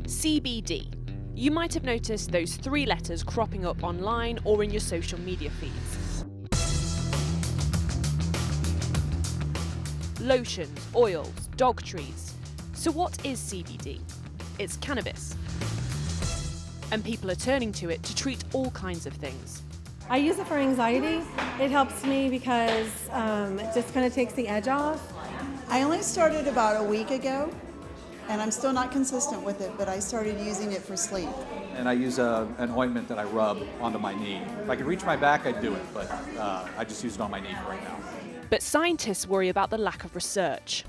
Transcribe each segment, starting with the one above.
CBD. You might have noticed those three letters cropping up online or in your social media feeds. Lotions, oils, dog treats. So what is CBD? It's cannabis. And people are turning to it to treat all kinds of things. I use it for anxiety. It helps me because it just kind of takes the edge off. I only started about a week ago, and I'm still not consistent with it, but I started using it for sleep. And I use an ointment that I rub onto my knee. If I could reach my back, I'd do it, but I just use it on my knee right now. But scientists worry about the lack of research.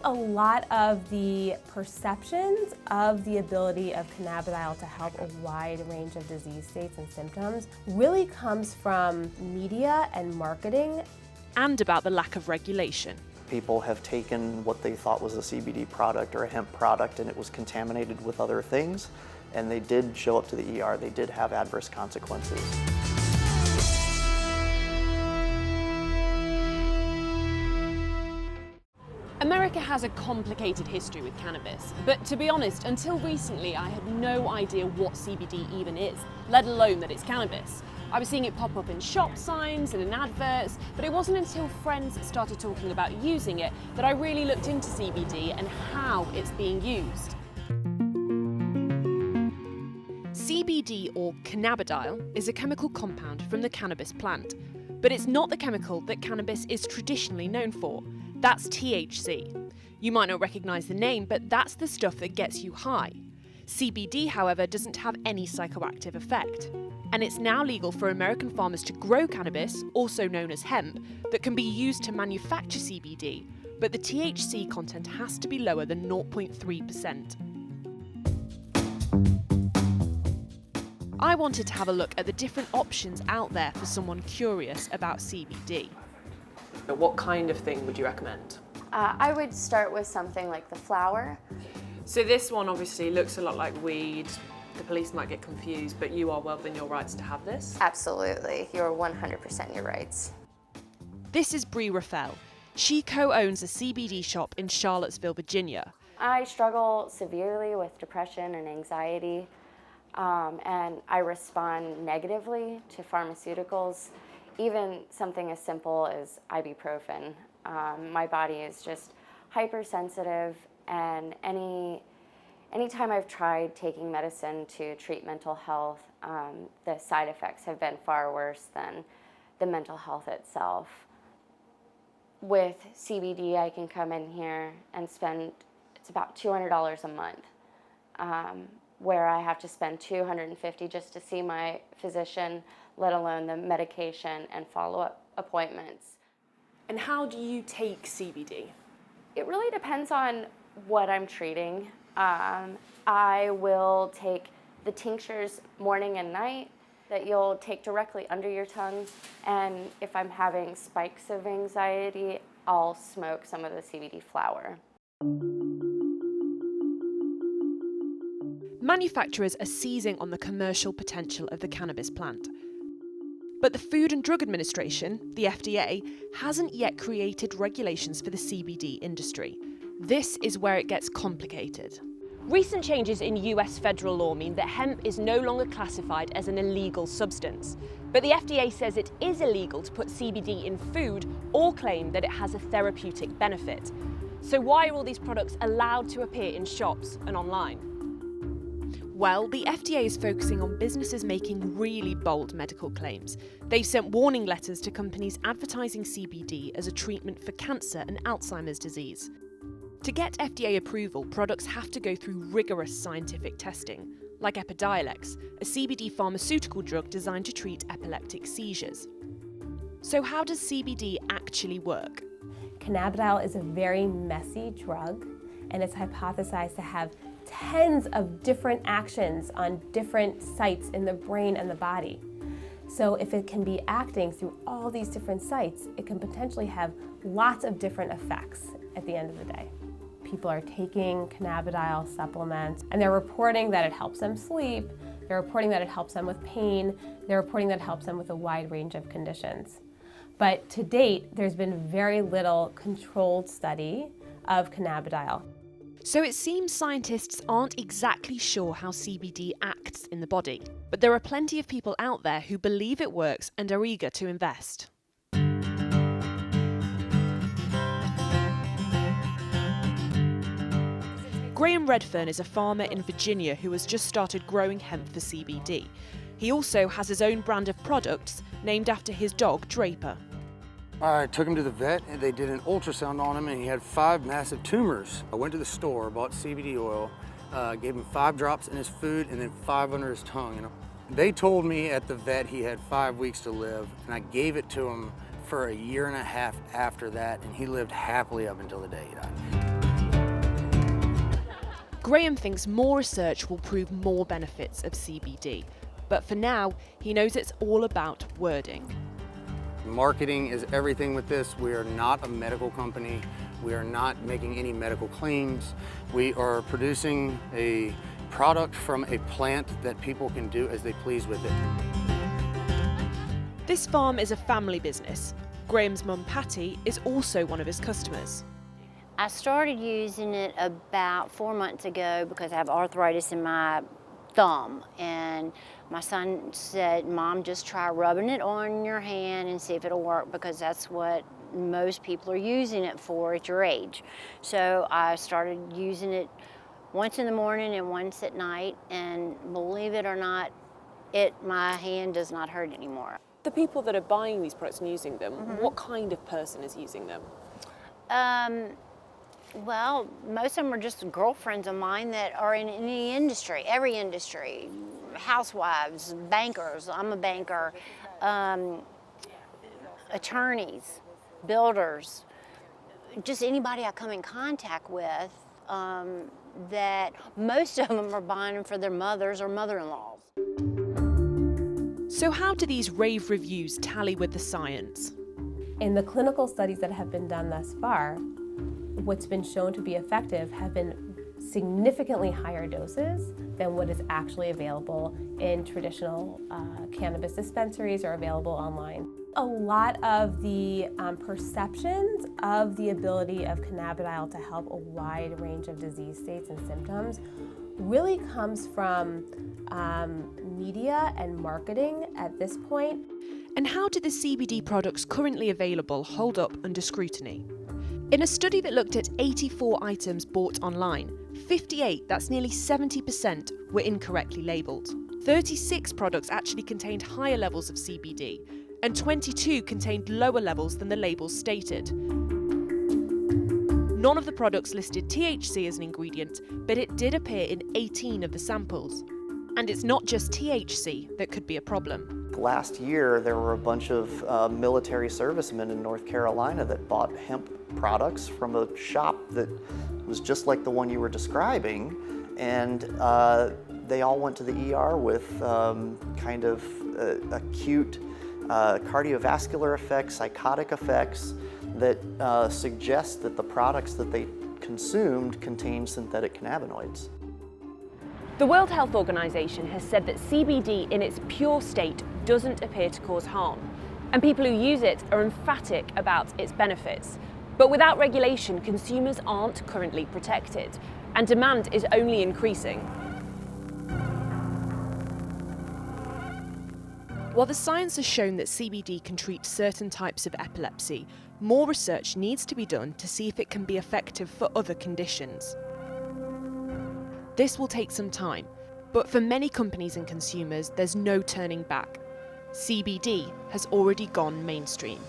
A lot of the perceptions of the ability of cannabidiol to help a wide range of disease states and symptoms really comes from media and marketing. And about the lack of regulation. People have taken what they thought was a CBD product or a hemp product and it was contaminated with other things, and they did show up to the ER, they did have adverse consequences. America has a complicated history with cannabis, but to be honest, until recently I had no idea what CBD even is, let alone that it's cannabis. I was seeing it pop up in shop signs and in adverts, but it wasn't until friends started talking about using it that I really looked into CBD and how it's being used. CBD, or cannabidiol, is a chemical compound from the cannabis plant, but it's not the chemical that cannabis is traditionally known for. That's THC. You might not recognise the name, but that's the stuff that gets you high. CBD, however, doesn't have any psychoactive effect. And it's now legal for American farmers to grow cannabis, also known as hemp, that can be used to manufacture CBD, but the THC content has to be lower than 0.3%. I wanted to have a look at the different options out there for someone curious about CBD. What kind of thing would you recommend? I would start with something like the flower. So this one obviously looks a lot like weed. The police might get confused, but you are well within your rights to have this. Absolutely, you're 100% in your rights. This is Bree Raphael. She co-owns a CBD shop in Charlottesville, Virginia. I struggle severely with depression and anxiety, and I respond negatively to pharmaceuticals. Even something as simple as ibuprofen. My body is just hypersensitive, and anytime I've tried taking medicine to treat mental health, the side effects have been far worse than the mental health itself. With CBD, I can come in here and spend, it's about $200 a month, where I have to spend $250 just to see my physician, let alone the medication and follow-up appointments. And how do you take CBD? It really depends on what I'm treating. I will take the tinctures morning and night that you'll take directly under your tongue. And if I'm having spikes of anxiety, I'll smoke some of the CBD flower. Manufacturers are seizing on the commercial potential of the cannabis plant. But the Food and Drug Administration, the FDA, hasn't yet created regulations for the CBD industry. This is where it gets complicated. Recent changes in US federal law mean that hemp is no longer classified as an illegal substance. But the FDA says it is illegal to put CBD in food or claim that it has a therapeutic benefit. So why are all these products allowed to appear in shops and online? Well, the FDA is focusing on businesses making really bold medical claims. They've sent warning letters to companies advertising CBD as a treatment for cancer and Alzheimer's disease. To get FDA approval, products have to go through rigorous scientific testing, like Epidiolex, a CBD pharmaceutical drug designed to treat epileptic seizures. So how does CBD actually work? Cannabidiol is a very messy drug, and it's hypothesized to have tens of different actions on different sites in the brain and the body. So if it can be acting through all these different sites, it can potentially have lots of different effects at the end of the day. People are taking cannabidiol supplements, and they're reporting that it helps them sleep, they're reporting that it helps them with pain, they're reporting that it helps them with a wide range of conditions. But to date, there's been very little controlled study of cannabidiol. So it seems scientists aren't exactly sure how CBD acts in the body, but there are plenty of people out there who believe it works and are eager to invest. Graham Redfern is a farmer in Virginia who has just started growing hemp for CBD. He also has his own brand of products named after his dog, Draper. I took him to the vet and they did an ultrasound on him and he had 5 massive tumors. I went to the store, bought CBD oil, gave him 5 drops in his food and then 5 under his tongue. And they told me at the vet he had 5 weeks to live, and I gave it to him for a year and a half after that, and he lived happily up until the day he died. Graham thinks more research will prove more benefits of CBD, but for now, he knows it's all about wording. Marketing is everything with this. We are not a medical company. We are not making any medical claims. We are producing a product from a plant that people can do as they please with it. This farm is a family business. Graham's mum, Patty, is also one of his customers. I started using it about 4 months ago because I have arthritis in my thumb, and my son said, "Mom, just try rubbing it on your hand and see if it'll work, because that's what most people are using it for at your age." So I started using it once in the morning and once at night, and believe it or not, my hand does not hurt anymore. The people that are buying these products and using them, what kind of person is using them? Well, most of them are just girlfriends of mine that are in any industry, every industry. Housewives, bankers, I'm a banker, attorneys, builders, just anybody I come in contact with, that most of them are buying them for their mothers or mother-in-laws. So how do these rave reviews tally with the science? In the clinical studies that have been done thus far, what's been shown to be effective have been significantly higher doses than what is actually available in traditional cannabis dispensaries or available online. A lot of the perceptions of the ability of cannabidiol to help a wide range of disease states and symptoms really comes from media and marketing at this point. And how do the CBD products currently available hold up under scrutiny? In a study that looked at 84 items bought online, 58, that's nearly 70%, were incorrectly labelled. 36 products actually contained higher levels of CBD, and 22 contained lower levels than the labels stated. None of the products listed THC as an ingredient, but it did appear in 18 of the samples. And it's not just THC that could be a problem. Last year, there were a bunch of military servicemen in North Carolina that bought hemp products from a shop that was just like the one you were describing, and they all went to the ER with kind of acute cardiovascular effects, psychotic effects that suggest that the products that they consumed contained synthetic cannabinoids. The World Health Organization has said that CBD in its pure state doesn't appear to cause harm, and people who use it are emphatic about its benefits. But without regulation, consumers aren't currently protected, and demand is only increasing. While the science has shown that CBD can treat certain types of epilepsy, more research needs to be done to see if it can be effective for other conditions. This will take some time, but for many companies and consumers, there's no turning back. CBD has already gone mainstream.